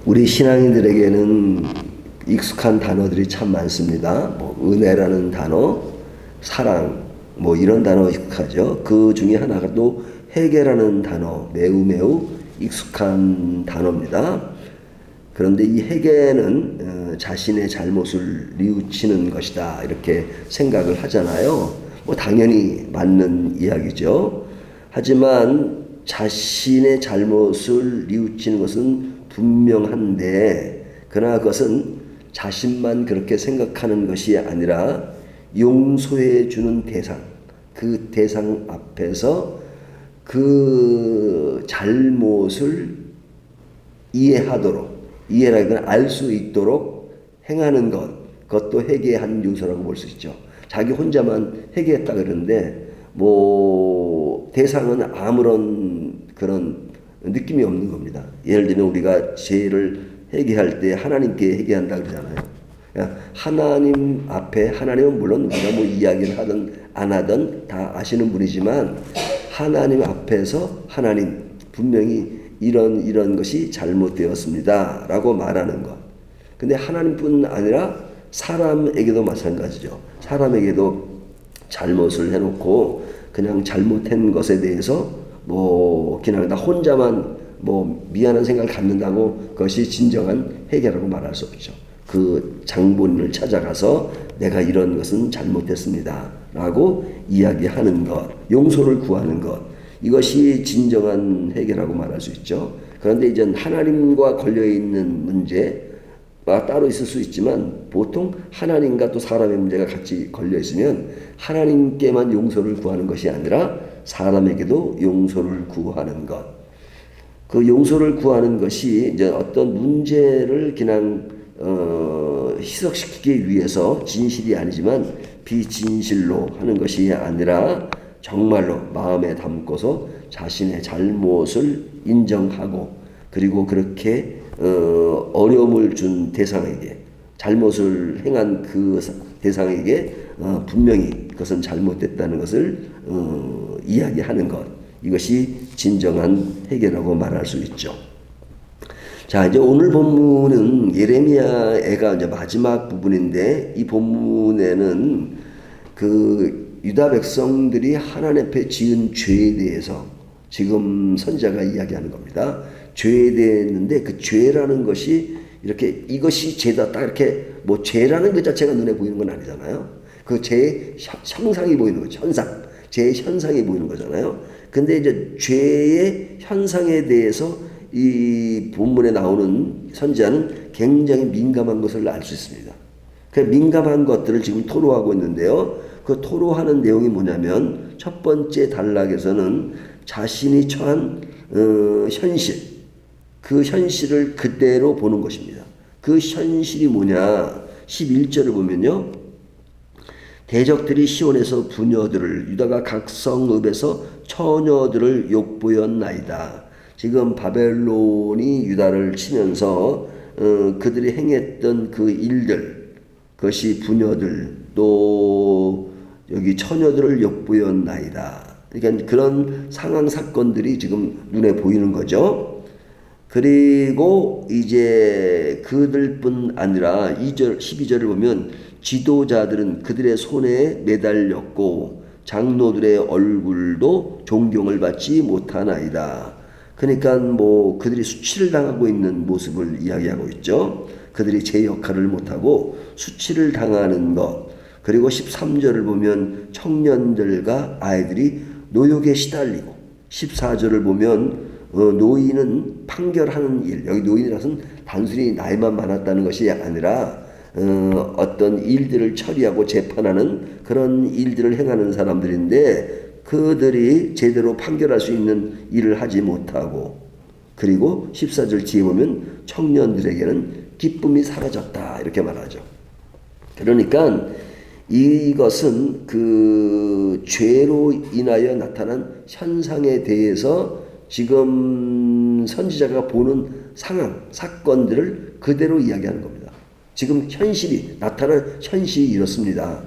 우리 신앙인들에게는 익숙한 단어들이 참 많습니다. 뭐 은혜라는 단어, 사랑, 뭐 이런 단어 익숙하죠. 그 중에 하나가 또 회개라는 단어, 매우 익숙한 단어입니다. 그런데 이 회개는 자신의 잘못을 뉘우치는 것이다 이렇게 생각을 하잖아요. 뭐 당연히 맞는 이야기죠. 하지만 자신의 잘못을 뉘우치는 것은 분명한데, 그러나 그것은 자신만 그렇게 생각하는 것이 아니라 용서해 주는 대상, 그 대상 앞에서 그 잘못을 이해하도록, 이해라기보다는 알 수 있도록 행하는 것, 그것도 회개의 한 요소라고 볼 수 있죠. 자기 혼자만 회개했다 그러는데 뭐 대상은 아무런 그런 느낌이 없는 겁니다. 예를 들면 우리가 죄를 회개할 때 하나님께 회개한다 그러잖아요. 하나님 앞에, 하나님은 물론 우리가 뭐 이야기를 하든 안 하든 다 아시는 분이지만 하나님 앞에서 하나님 분명히 이런 것이 잘못되었습니다 라고 말하는 것. 근데 하나님뿐 아니라 사람에게도 마찬가지죠. 사람에게도 잘못을 해놓고 그냥 잘못한 것에 대해서 뭐 그냥 나 혼자만 뭐 미안한 생각을 갖는다고 그것이 진정한 회개라고 말할 수 없죠. 그 장본인을 찾아가서 내가 이런 것은 잘못했습니다 라고 이야기하는 것, 용서를 구하는 것, 이것이 진정한 회개라고 말할 수 있죠. 그런데 이제 하나님과 걸려있는 문제가 따로 있을 수 있지만 보통 하나님과 또 사람의 문제가 같이 걸려있으면 하나님께만 용서를 구하는 것이 아니라 사람에게도 용서를 구하는 것. 그 용서를 구하는 것이 이제 어떤 문제를 그냥 희석시키기 위해서 진실이 아니지만 비진실로 하는 것이 아니라 정말로 마음에 담고서 자신의 잘못을 인정하고, 그리고 그렇게 어려움을 준 대상에게, 잘못을 행한 그 대상에게 분명히 그것은 잘못됐다는 것을 이야기하는 것, 이것이 진정한 회개라고 말할 수 있죠. 자, 이제 오늘 본문은 예레미야가 이제 마지막 부분인데, 이 본문에는 그 유다 백성들이 하나님 앞에 지은 죄에 대해서 지금 선지자가 이야기하는 겁니다. 죄에 대했는데 그 죄라는 것이 이렇게 이것이 죄다 딱 이렇게 뭐 죄라는 것 자체가 눈에 보이는 건 아니잖아요. 그 죄의 형상이 보이는 거죠. 현상. 죄의 현상이 보이는 거잖아요. 근데 이제 죄의 현상에 대해서 이 본문에 나오는 선지자는 굉장히 민감한 것을 알 수 있습니다. 그 민감한 것들을 지금 토로하고 있는데요. 그 토로하는 내용이 뭐냐면 첫 번째 단락에서는 자신이 처한 현실, 그 현실을 그대로 보는 것입니다. 그 현실이 뭐냐? 11절을 보면요. 대적들이 시온에서 부녀들을, 유다가 각 성읍에서 처녀들을 욕보였나이다. 지금 바벨론이 유다를 치면서 그들이 행했던 그 일들, 그것이 부녀들, 또 여기 처녀들을 욕보였나이다. 그러니까 그런 상황 사건들이 지금 눈에 보이는 거죠. 그리고 이제 그들뿐 아니라 2절, 12절을 보면 지도자들은 그들의 손에 매달렸고 장로들의 얼굴도 존경을 받지 못하나이다. 그러니까 뭐 그들이 수치를 당하고 있는 모습을 이야기하고 있죠. 그들이 제 역할을 못하고 수치를 당하는 것. 그리고 13절을 보면 청년들과 아이들이 노역에 시달리고, 14절을 보면 노인은 판결하는 일, 여기 노인이라서는 단순히 나이만 많았다는 것이 아니라 어떤 일들을 처리하고 재판하는 그런 일들을 행하는 사람들인데 그들이 제대로 판결할 수 있는 일을 하지 못하고, 그리고 14절 뒤에 보면 청년들에게는 기쁨이 사라졌다 이렇게 말하죠. 그러니까 이것은 그 죄로 인하여 나타난 현상에 대해서 지금 선지자가 보는 상황, 사건들을 그대로 이야기하는 겁니다. 지금 현실이, 나타난 현실이 이렇습니다.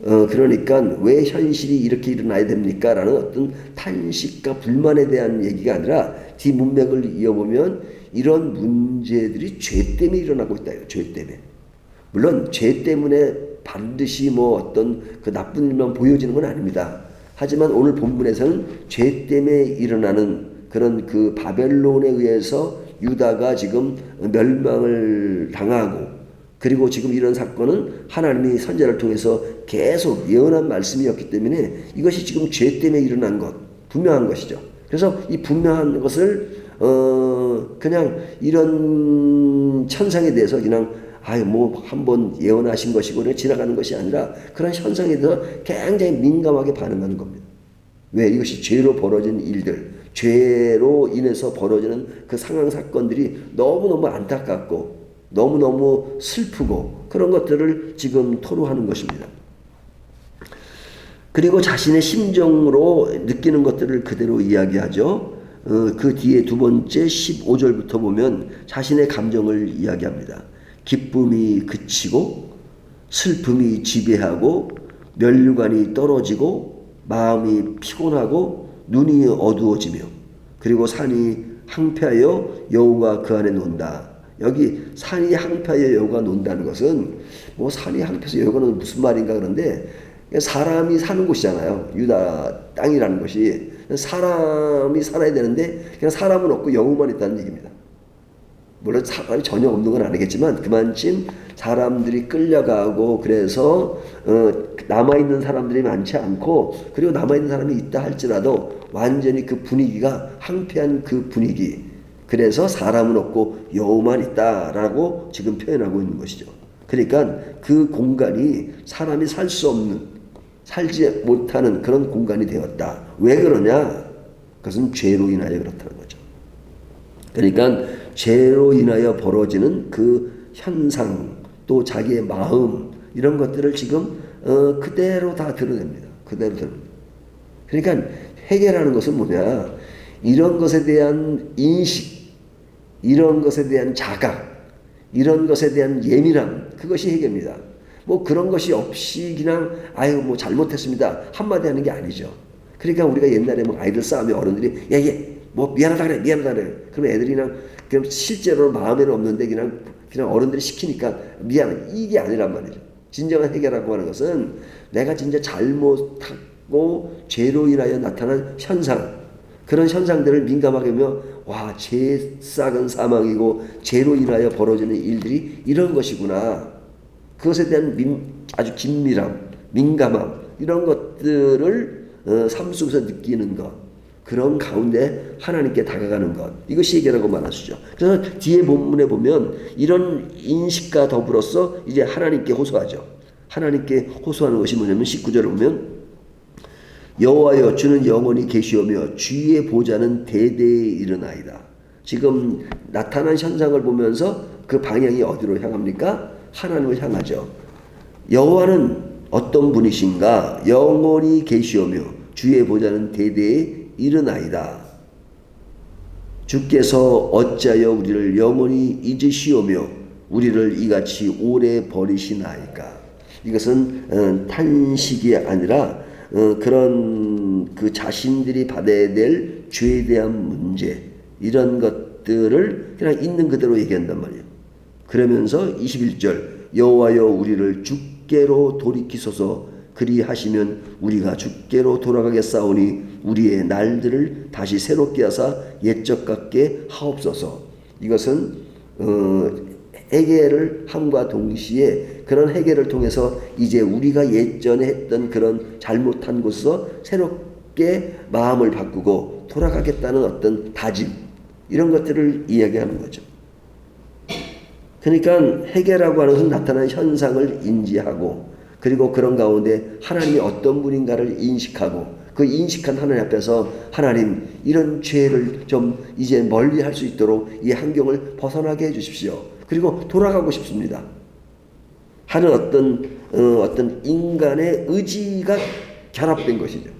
그러니까 왜 현실이 이렇게 일어나야 됩니까? 라는 어떤 탄식과 불만에 대한 얘기가 아니라 뒤 문맥을 이어보면 이런 문제들이 죄 때문에 일어나고 있다. 죄 때문에. 물론 죄 때문에 반드시 뭐 어떤 그 나쁜 일만 보여지는 건 아닙니다. 하지만 오늘 본문에서는 죄 때문에 일어나는 그런 그 바벨론에 의해서 유다가 지금 멸망을 당하고, 그리고 지금 이런 사건은 하나님이 선지자를 통해서 계속 예언한 말씀이었기 때문에 이것이 지금 죄 때문에 일어난 것, 분명한 것이죠. 그래서 이 분명한 것을 그냥 이런 천상에 대해서 그냥 뭐 한번 예언하신 것이고 그냥 지나가는 것이 아니라 그런 현상에 대해서 굉장히 민감하게 반응하는 겁니다. 왜? 이것이 죄로 벌어진 일들, 죄로 인해서 벌어지는 그 상황 사건들이 너무너무 안타깝고 너무너무 슬프고 그런 것들을 지금 토로하는 것입니다. 그리고 자신의 심정으로 느끼는 것들을 그대로 이야기하죠. 그 뒤에 두 번째 15절부터 보면 자신의 감정을 이야기합니다. 기쁨이 그치고 슬픔이 지배하고 면류관이 떨어지고 마음이 피곤하고 눈이 어두워지며 그리고 산이 항폐하여 여우가 그 안에 논다. 여기 산이 항폐하여 여우가 논다는 것은 뭐 산이 항폐해서 여우가 노는 무슨 말인가 그런데 사람이 사는 곳이잖아요. 유다 땅이라는 것이. 사람이 살아야 되는데 그냥 사람은 없고 여우만 있다는 얘기입니다. 물론 사람이 전혀 없는 건 아니겠지만 그만큼 사람들이 끌려가고 그래서 남아있는 사람들이 많지 않고, 그리고 남아있는 사람이 있다 할지라도 완전히 그 분위기가 항폐한 그 분위기, 그래서 사람은 없고 여우만 있다라고 지금 표현하고 있는 것이죠. 그러니까 그 공간이 사람이 살 수 없는, 살지 못하는 그런 공간이 되었다. 왜 그러냐? 그것은 죄로 인하여 그렇다는 거죠. 그러니까 죄로 인하여 벌어지는 그 현상, 또 자기의 마음, 이런 것들을 지금 그대로 다 드러냅니다. 그대로 드러냅니다. 그러니까 회개라는 것은 뭐냐? 이런 것에 대한 인식, 이런 것에 대한 자각, 이런 것에 대한 예민함, 그것이 회개입니다. 뭐 그런 것이 없이 그냥 뭐 잘못했습니다 한마디 하는 게 아니죠. 그러니까 우리가 옛날에 뭐 아이들 싸우면 어른들이 얘 뭐 미안하다 그래. 그러면 애들이 그냥 실제로 마음에는 없는데 그냥 어른들이 시키니까 미안해, 이게 아니란 말이죠. 진정한 회개라고 하는 것은 내가 진짜 잘못하고 죄로 인하여 나타난 현상, 그런 현상들을 민감하게 보면 죄 싹은 사망이고 죄로 인하여 벌어지는 일들이 이런 것이구나. 그것에 대한 아주 긴밀함, 민감함, 이런 것들을 삶 속에서 느끼는 것, 그런 가운데 하나님께 다가가는 것, 이것이 회개라고 말하시죠. 그래서 뒤에 본문에 보면 이런 인식과 더불어서 이제 하나님께 호소하죠. 하나님께 호소하는 것이 뭐냐면 19절을 보면 여호와여 주는 영원히 계시오며 주의 보좌는 대대에 이르나이다. 지금 나타난 현상을 보면서 그 방향이 어디로 향합니까? 하나님을 향하죠. 여호와는 어떤 분이신가? 영원히 계시오며 주의 보좌는 대대에 이르나이다. 주께서 어찌하여 우리를 영원히 잊으시오며 우리를 이같이 오래 버리시나이까. 이것은 탄식이 아니라 그런 그 자신들이 받아야 될 죄에 대한 문제, 이런 것들을 그냥 있는 그대로 얘기한단 말이에요. 그러면서 21절 여호와여 우리를 주께로 돌이키소서 그리하시면 우리가 주께로 돌아가겠사오니 우리의 날들을 다시 새롭게 하사 옛적 같게 하옵소서. 이것은 회개를 함과 동시에 그런 회개를 통해서 이제 우리가 예전에 했던 그런 잘못한 곳에서 새롭게 마음을 바꾸고 돌아가겠다는 어떤 다짐, 이런 것들을 이야기하는 거죠. 그러니까 회개라고 하는 것은 나타난 현상을 인지하고, 그리고 그런 가운데 하나님이 어떤 분인가를 인식하고, 그 인식한 하나님 앞에서 하나님 이런 죄를 좀 이제 멀리 할 수 있도록 이 환경을 벗어나게 해주십시오. 그리고 돌아가고 싶습니다 하는 어떤 인간의 의지가 결합된 것이죠.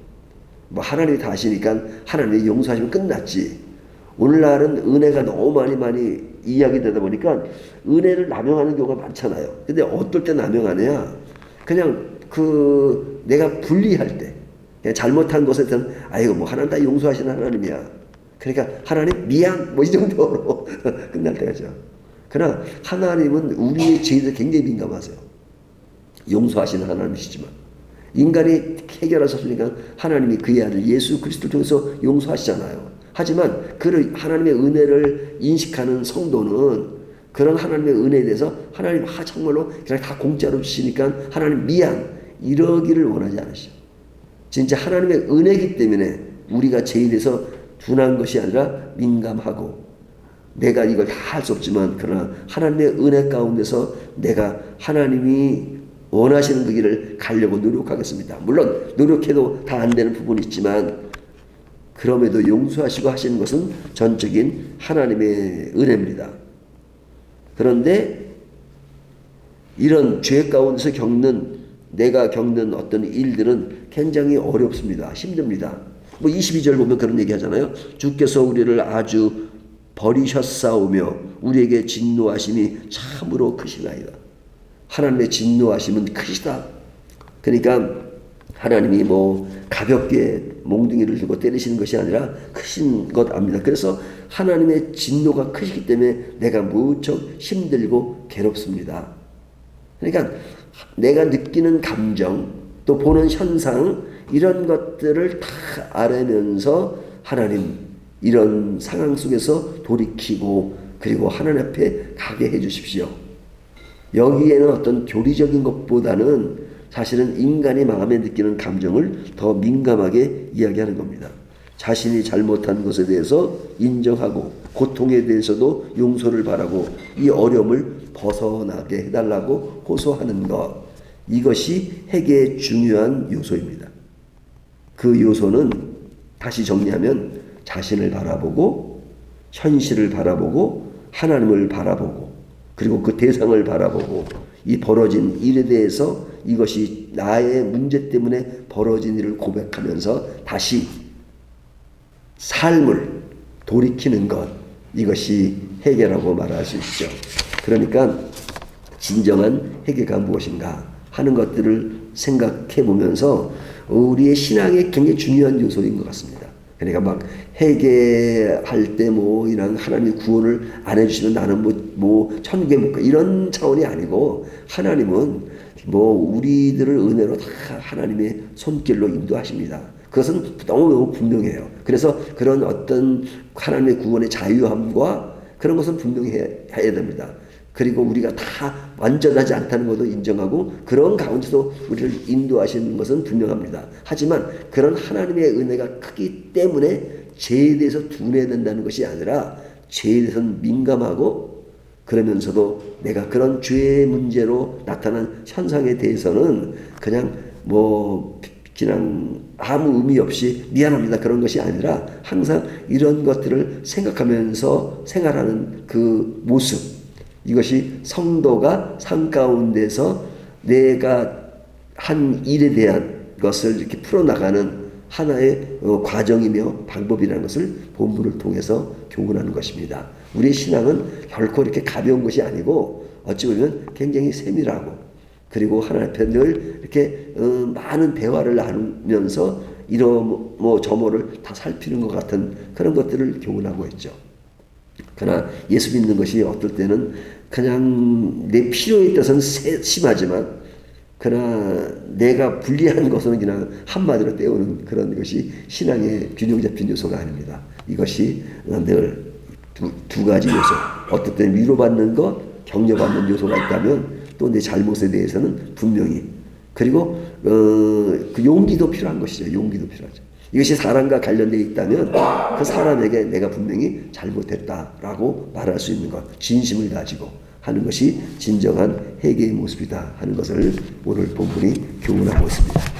뭐 하나님이 다 아시니까 하나님이 용서하시면 끝났지. 오늘날은 은혜가 너무 많이 이야기되다 보니까 은혜를 남용하는 경우가 많잖아요. 근데 어떨 때 남용하느냐? 그냥 내가 불리할 때, 그냥 잘못한 것에 대해서는 아이고 뭐 하나님 다 용서하시는 하나님이야. 그러니까 하나님 미안 뭐 이 정도로 끝날 때가 있죠. 그러나 하나님은 우리의 죄에 대해서 굉장히 민감하세요. 용서하시는 하나님이시지만 인간이 해결할 수 없으니까 하나님이 그의 아들 예수 그리스도를 통해서 용서하시잖아요. 하지만 그 하나님의 은혜를 인식하는 성도는 그런 하나님의 은혜에 대해서 하나님 정말로 그냥 다 공짜로 주시니까 하나님 미안 이러기를 원하지 않으시죠. 진짜 하나님의 은혜이기 때문에 우리가 죄에 대해서 둔한 것이 아니라 민감하고 내가 이걸 다 할 수 없지만 그러나 하나님의 은혜 가운데서 내가 하나님이 원하시는 그 길을 가려고 노력하겠습니다. 물론 노력해도 다 안 되는 부분이 있지만 그럼에도 용서하시고 하시는 것은 전적인 하나님의 은혜입니다. 그런데 이런 죄 가운데서 내가 겪는 어떤 일들은 굉장히 어렵습니다. 힘듭니다. 22절 보면 그런 얘기 하잖아요. 주께서 우리를 아주 버리셨사오며 우리에게 진노하심이 참으로 크시나이다. 하나님의 진노하심은 크시다. 그러니까 하나님이 가볍게 몽둥이를 들고 때리시는 것이 아니라 크신 것 압니다. 그래서 하나님의 진노가 크시기 때문에 내가 무척 힘들고 괴롭습니다. 그러니까 내가 느끼는 감정 또 보는 현상 이런 것들을 다 알으면서 하나님 이런 상황 속에서 돌이키고 그리고 하나님 앞에 가게 해 주십시오. 여기에는 어떤 교리적인 것보다는 사실은 인간이 마음에 느끼는 감정을 더 민감하게 이야기하는 겁니다. 자신이 잘못한 것에 대해서 인정하고 고통에 대해서도 용서를 바라고 이 어려움을 벗어나게 해달라고 호소하는 것, 이것이 회개의 중요한 요소입니다. 그 요소는 다시 정리하면 자신을 바라보고 현실을 바라보고 하나님을 바라보고 그리고 그 대상을 바라보고 이 벌어진 일에 대해서 이것이 나의 문제 때문에 벌어진 일을 고백하면서 다시 삶을 돌이키는 것, 이것이 회개라고 말할 수 있죠. 그러니까 진정한 회개가 무엇인가 하는 것들을 생각해 보면서 우리의 신앙에 굉장히 중요한 요소인 것 같습니다. 그러니까 막 회개할 때 이런 하나님의 구원을 안 해주시면 나는 천국에 못 가 이런 차원이 아니고 하나님은 우리들을 은혜로 다 하나님의 손길로 인도하십니다. 그것은 너무 분명해요. 그래서 그런 어떤 하나님의 구원의 자유함과 그런 것은 분명히 해야 됩니다. 그리고 우리가 다 완전하지 않다는 것도 인정하고 그런 가운데서 우리를 인도하시는 것은 분명합니다. 하지만 그런 하나님의 은혜가 크기 때문에 죄에 대해서 둔해된다는 것이 아니라 죄에 대해서는 민감하고 그러면서도 내가 그런 죄의 문제로 나타난 현상에 대해서는 그냥 아무 의미 없이 미안합니다 그런 것이 아니라 항상 이런 것들을 생각하면서 생활하는 그 모습, 이것이 성도가 삶 가운데서 내가 한 일에 대한 것을 이렇게 풀어나가는 하나의 과정이며 방법이라는 것을 본문을 통해서 교훈하는 것입니다. 우리의 신앙은 결코 이렇게 가벼운 것이 아니고 어찌 보면 굉장히 세밀하고 그리고 하나님 앞에 늘 이렇게 많은 대화를 나누면서 저모를 다 살피는 것 같은 그런 것들을 교훈하고 있죠. 그러나 예수 믿는 것이 어떨 때는 그냥 내 필요에 따라서는 심하지만 그러나 내가 불리한 것은 그냥 한마디로 때우는 그런 것이 신앙의 균형 잡힌 요소가 아닙니다. 이것이 늘 두 가지 요소, 어떨 때는 위로받는 것, 격려받는 요소가 있다면 또 내 잘못에 대해서는 분명히 그리고 그 용기도 필요한 것이죠. 용기도 필요하죠. 이것이 사람과 관련되어 있다면 그 사람에게 내가 분명히 잘못했다라고 말할 수 있는 것, 진심을 가지고 하는 것이 진정한 회개의 모습이다 하는 것을 오늘 본문이 교훈하고 있습니다.